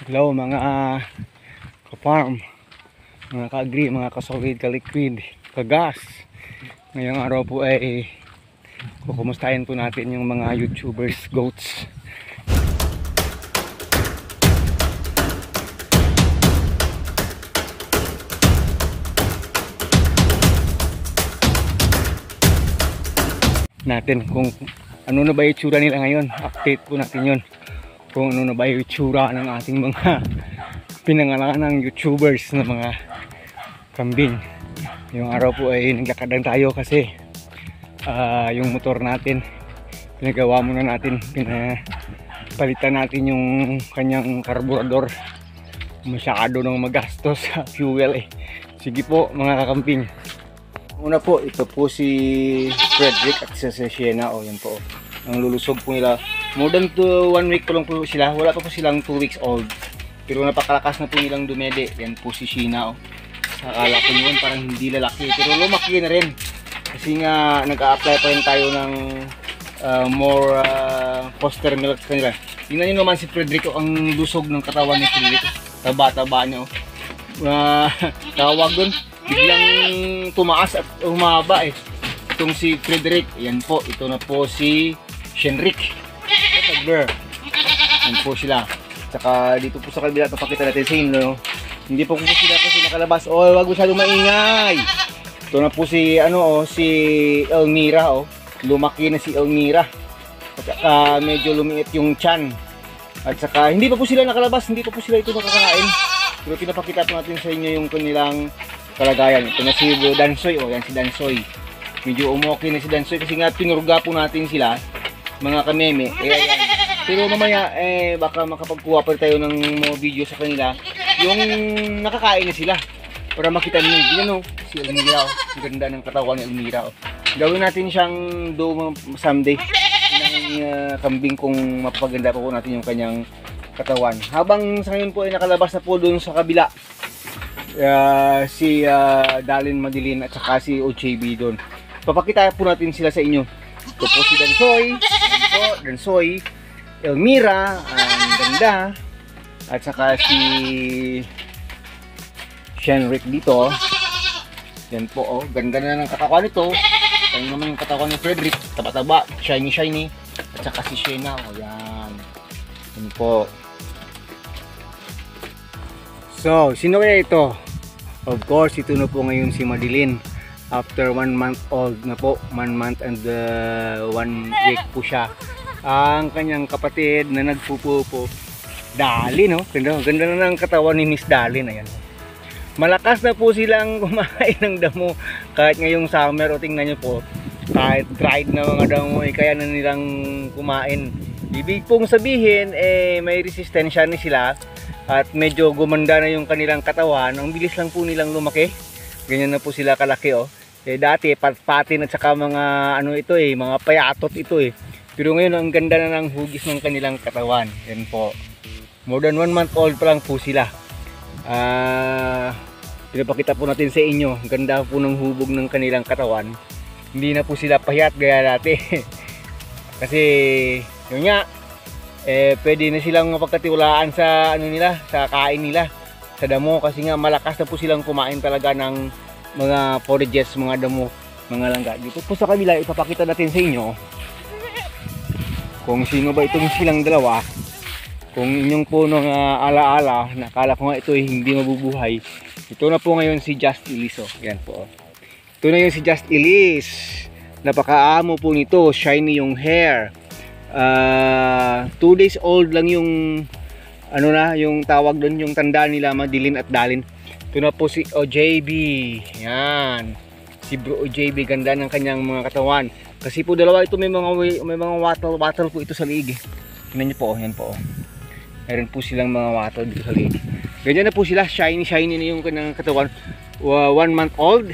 Hello mga ka-farm, mga ka-agri, mga ka-solid, ka-liquid, ka-gas. Ngayong araw po ay kukumustahin po natin yung mga YouTubers, goats. Natin kung ano na ba yung itsura nila ngayon. Update po natin yun kung ano na ba yung itsura ng ating mga pinangalan ng YouTubers na mga kambing. Yung araw po ay naglakadan tayo kasi yung motor natin pinagawa muna natin, pinapalitan natin yung kanyang karburador. Masyado nang magastos sa fuel eh. Sige po mga kakambing. Una po, ito po si Frederick at si Sienna. O yan po, ang lulusog po nila. More than 1 week po lang po sila. Wala pa po silang 2 weeks old. Pero napakalakas na po nilang dumede. Yan po si Sienna. Akala ko yun parang hindi lalaki. Pero lumaki na rin. Kasi nga nag-a-apply pa rin tayo ng more foster milk sa kanila. Tingnan nyo naman si Frederick. Ang lusog ng katawan ni Frederick. Taba-taba niya. Tawag dun. Biglang tumaas at humaba eh. Itong si Frederick. Yan po. Ito na po si Shenrik. Yan po sila. Saka dito po sa kabila, papakita natin sa inyo. Hindi po sila kasi nakalabas. Oh, wag masyadong maingay. Ito na po si si Elmira. Lumaki na si Elmira. At saka medyo lumiit yung tiyan. At saka hindi pa po sila nakalabas. Hindi pa po sila ito nakakain. Pero pinapakita po natin sa inyo yung kanilang kalagayan. Ito na si Dansoy. Yan si Dansoy. Medyo umoki na si Dansoy kasi nga pinurga po natin sila, mga kameme. Ayan. Pero mamaya baka makapagkuha pa tayo ng mga video sa kanila yung nakakain na sila para makita niyo. Yan si Elmira. Ang ganda ng katawan ni Elmira. Gawin natin siyang someday ng kambing kung mapapaganda po natin yung kanyang katawan. Habang sa ngayon po ay nakalabas na po doon sa kabila si Dalin Madilin at saka si OJB doon. Papakita po natin sila sa inyo. Ito po si Dansoy, Elmira, ang ganda, at saka si Shenrik dito. Yan po, ganda na ng katawan nito. Yan naman yung katawan ni Frederick, taba-taba, shiny, at saka si Sienna. Yan. Yan po. So, sino kaya ito? Of course, ito na po ngayon si Madilin. After 1 month old na po, 1 month and 1 week po siya. Ang kanyang kapatid na nagpupupo, Dalin, ganda na ng katawan ni Miss Dalin. Ayan. Malakas na po silang kumain ng damo kahit ngayong summer. O tingnan nyo po, kahit dried na mga damo kaya na nilang kumain. Ibig pong sabihin may resistensya na sila at medyo gumanda na yung kanilang katawan. Ang bilis lang po nilang lumaki. Ganyan na po sila kalaki. Dati patpatin at saka mga mga payatot ito Pero ngayon ang ganda na ng hugis ng kanilang katawan. Yan po. More than 1 month old pa lang po sila. Pinapakita po natin sa inyo. Ang ganda po ng hubog ng kanilang katawan. Hindi na po sila payat gaya dati. Kasi yun nga, pwede na silang mapagkatiwalaan sa sa kain nila, sa damo, kasi nga malakas na po silang kumain talaga ng mga forages, mga damo, mga langga. Dito po sa kabila, ipapakita natin sa inyo kung sino ba itong silang dalawa. Kung inyong po nung alaala, nakala ko nga ito hindi mabubuhay. Ito na po ngayon si Just Elise. Yan po. Ito na yung si Just Elise. Napakaamo po nito, shiny yung hair. 2 days old lang yung yung tawag doon, yung tanda nila Madilin at Dalin. Ito na po si OJB. Yan. Si Bro OJB, ganda ng kanyang mga katawan. Kasi po dalawa ito may mga wattle po ito sa liig. Tingnan niyo po, yan po. Meron po silang mga wattle dito sa liig. Ganyan na po sila, shiny na yung kanyang katawan. 1 month old.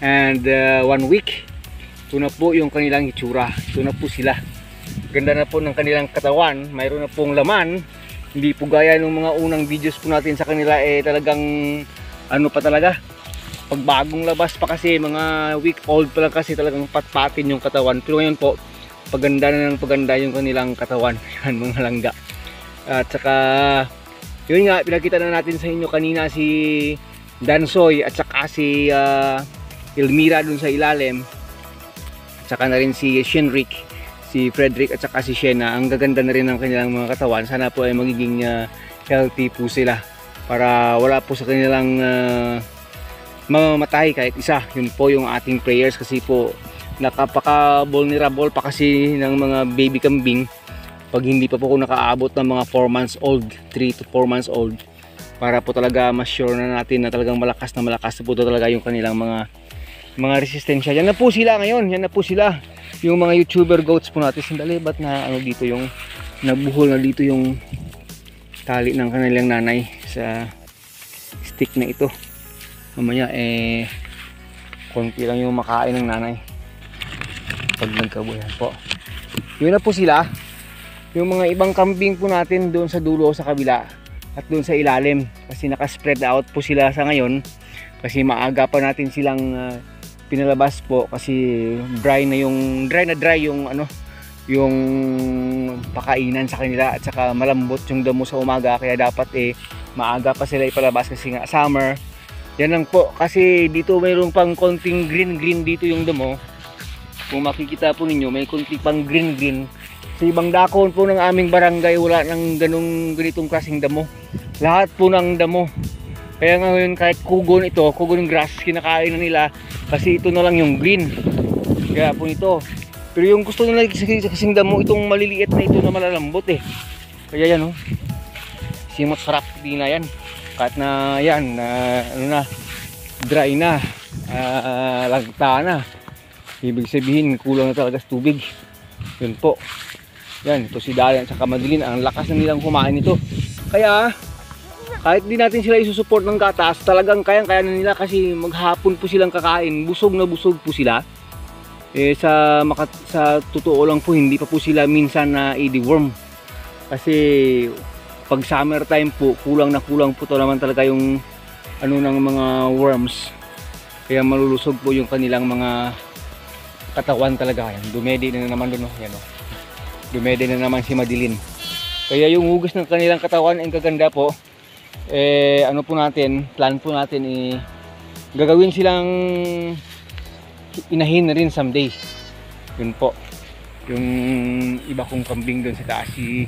And 1 week. Ito na po yung kanilang itsura. Ito na po sila. Ganda na po ng kanilang katawan. Mayroon na pong laman. Hindi po gaya ng mga unang videos po natin sa kanila talagang pa talaga. Pag bagong labas pa kasi, mga week old pa lang kasi, talagang patpatin yung katawan. Pero ngayon po, paganda na ng paganda yung kanilang katawan. Yan, mga langga. At saka yun nga, pinakita na natin sa inyo kanina si Dansoy at saka si Elmira dun sa ilalim. At saka na rin si Shenrik, si Frederick at saka si Shena. Ang gaganda na rin ng kanilang mga katawan. Sana po ay magiging healthy po sila para wala po sa kanilang mamamatay kahit isa. Yun po yung ating prayers kasi po nakapaka-vulnerable pa kasi ng mga baby kambing pag hindi pa po ako nakaabot ng mga 4 months old, 3 to 4 months old, para po talaga mas sure na natin na talagang malakas na po talaga yung kanilang mga resistensya. Yan na po sila ngayon, yan na po sila yung mga YouTuber goats po natin. Sandali, ba't na ano dito yung nabuhol na dito yung tali ng kanilang nanay sa stick na ito. Mamaya konti lang yung makain ng nanay pag nagkabuyan po. Yun na po sila. Yung mga ibang kambing po natin doon sa dulo sa kabila at doon sa ilalim kasi naka-spread out po sila sa ngayon kasi maaga pa natin silang pinalabas po kasi dry na yung ano yung pakainan sa kanila at saka malambot yung damo sa umaga kaya dapat maaga pa sila ipalabas kasi nga summer. Yan lang po kasi dito mayroon pang konting green dito yung damo. Kung makikita po ninyo may konting pang green. Sa ibang dakon po ng aming barangay wala nang ganitong klaseng damo. Lahat po ng damo. Kaya ngayon kahit kugon grass kinakain na nila kasi ito na lang yung green. Kaya po ito. Pero yung gusto nila kasing damo itong maliliit na ito na malalambot Kaya yan simot sarap din na yan. Kahit na yan dry na, lagta na. Ibig sabihin kulang na talaga sa tubig. Yun po. Yan, ito si Dalian at saka Madeline, ang lakas na nilang kumain ito. Kaya, kahit di natin sila isusupport ng gatas, talagang kayang-kaya na nila kasi maghapon po silang kakain. Busog na busog po sila. Sa totoo lang po, hindi pa po sila minsan na i-deworm. Kasi, pag summer time po, kulang po naman talaga yung ng mga worms. Kaya malulusog po yung kanilang mga katawan talaga. Yan, dumedi na naman doon. Yan dumede na naman si Madeline. Kaya yung hugis ng kanilang katawan ang kaganda po. Plan po natin gagawin silang inahin na rin someday. Yun po. Yung iba kong kambing doon sa taas, si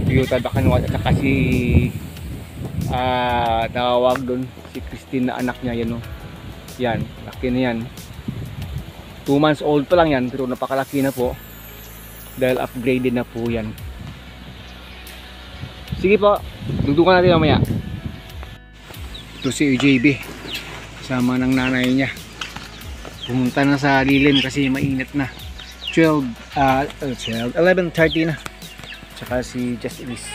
Toyota Bacanwat at saka si tawag doon si Christine na anak niya yan Yan, laki na yan. 2 months old pa lang yan pero napakalaki na po. Dahil upgraded na po yan. Sige po, dugdukan natin mamaya. Ito si JB kasama ng nanay niya. Pumunta na sa lilim kasi mainit na. 11:30 na. Tsaka si Just Elise.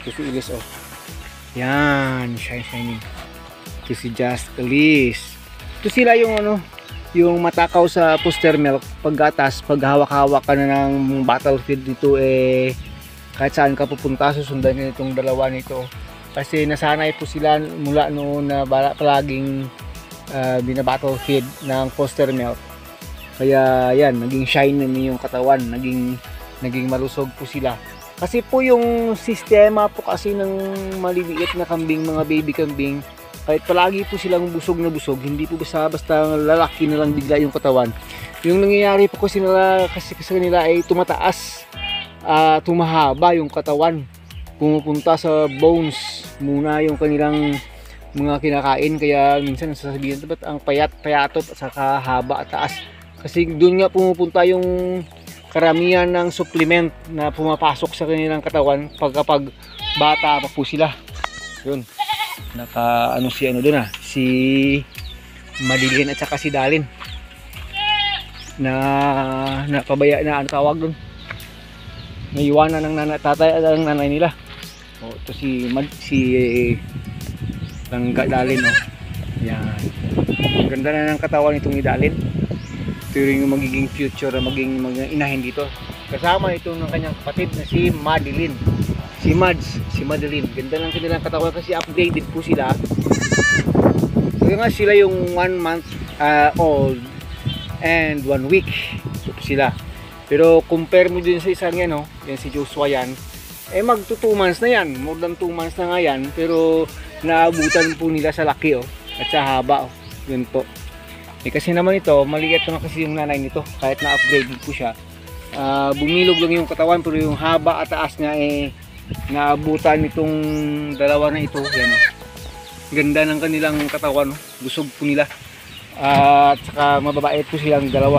Ito si Elise Yan, shining. Ito si Just Elise. Ito sila yung yung matakaw sa poster milk paggatas, pag hawak-hawak ka na ng battlefield dito kahit saan ka pupunta susundan nyo itong dalawa nito kasi nasanay po sila mula noon na palaging binabattlefield ng poster milk kaya yan, naging shine na yung katawan, naging malusog po sila kasi po yung sistema po kasi ng maliliit na kambing, mga baby kambing kahit palagi po silang busog na busog, hindi po basta lalaki na lang bigla yung katawan. Yung nangyayari po kasi nila ay tumataas, tumahaba yung katawan. Pumupunta sa bones muna yung kanilang mga kinakain. Kaya minsan nasasabihin, ba't ang payatot at saka haba at taas? Kasi doon nga pumupunta yung karamihan ng supplement na pumapasok sa kanilang katawan kapag bata pa po sila. Yun. Si Madeline at saka si Dalin na napabaya na tawag doon, naiwanan ng tatay at ng nanay nila. Ito si Dalin yan, ganda na ng katawan itong ni Dalin. Ito yung magiging future na maging inahin dito kasama itong ng kanyang kapatid na si Madeline. Si Madeline, ganda lang kanilang katawan kasi upgraded po sila. Kaya nga sila yung 1 month old and 1 week sila. Pero compare mo din sa isang yan si Joshua yan, Eh magto 2 months na yan, more than 2 months na nga yan, pero naabutan po nila sa laki at sa haba yun po. Eh kasi naman ito, maliit naman kasi yung nanay nito, kahit na-upgrade po siya. Bumilog lang yung katawan, pero yung haba at taas niya eh naabutan itong dalawa na ito. Yan, ganda ng kanilang katawan, busog po nila. At saka mababait po silang dalawa.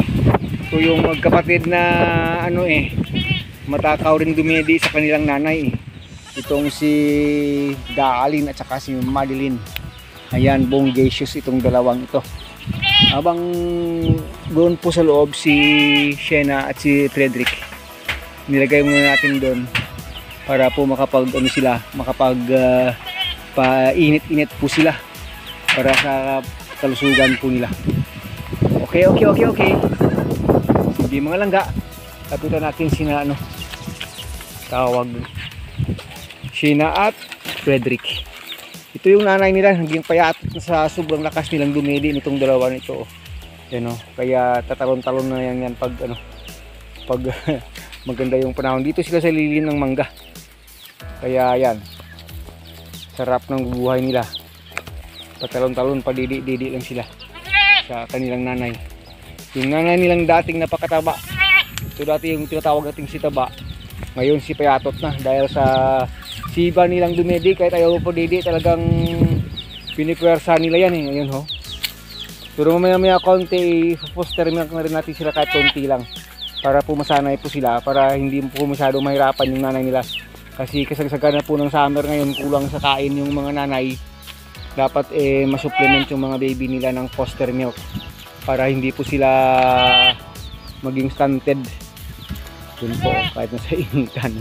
So yung magkapatid na matakaw rin dumedi sa kanilang nanay. Itong si Daalin at saka si Madeline. Ayan, bongacious itong dalawang ito. Habang doon po sa loob si Shena at si Frederick, nilagay muna natin doon para po makapag painit-init po sila para sa kalusugan po nila. Okay. Sige mga langga, kapitan natin sina tawag Shena at Frederick. Ito yung nanay nila, naging payat sa sobrang lakas nilang dumedi nitong dalawa nito. Yan, kaya tatalon-talon na yan pag maganda yung panahon. Dito sila sa lilim ng mangga. Kaya yan, sarap ng buhay nila. Patalon-talon, padidi-didi lang sila sa kanilang nanay. Yung nanay nilang dating napakataba, ito dati yung tinatawag nating si Taba, ngayon si payatot na dahil sa siba nilang dumedi. Kahit ayaw po didi, talagang pinipwersa nila yan ngayon Pero mamaya konti, foster milk na rin natin sila kahit konti lang para po masanay po sila, para hindi po masyado mahirapan yung nanay nila. Kasi kasagsagan na po ng summer ngayon, kulang sa kain yung mga nanay. Dapat masupplement yung mga baby nila ng foster milk para hindi po sila maging stunted. Yun po, kahit nasa initan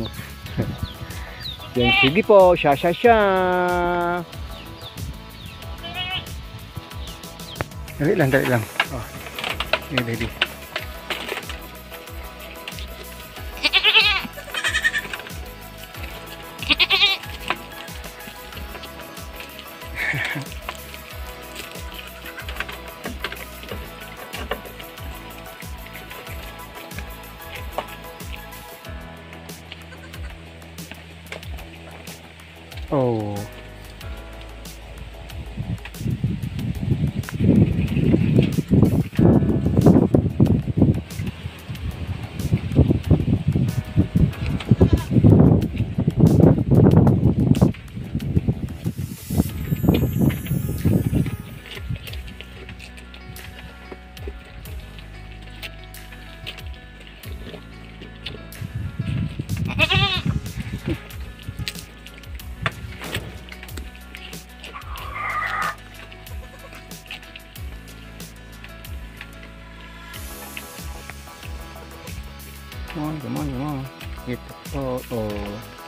Yan, sige po, siya. Dali lang. Oh, ready. Oh. Come on. Ito. Oh.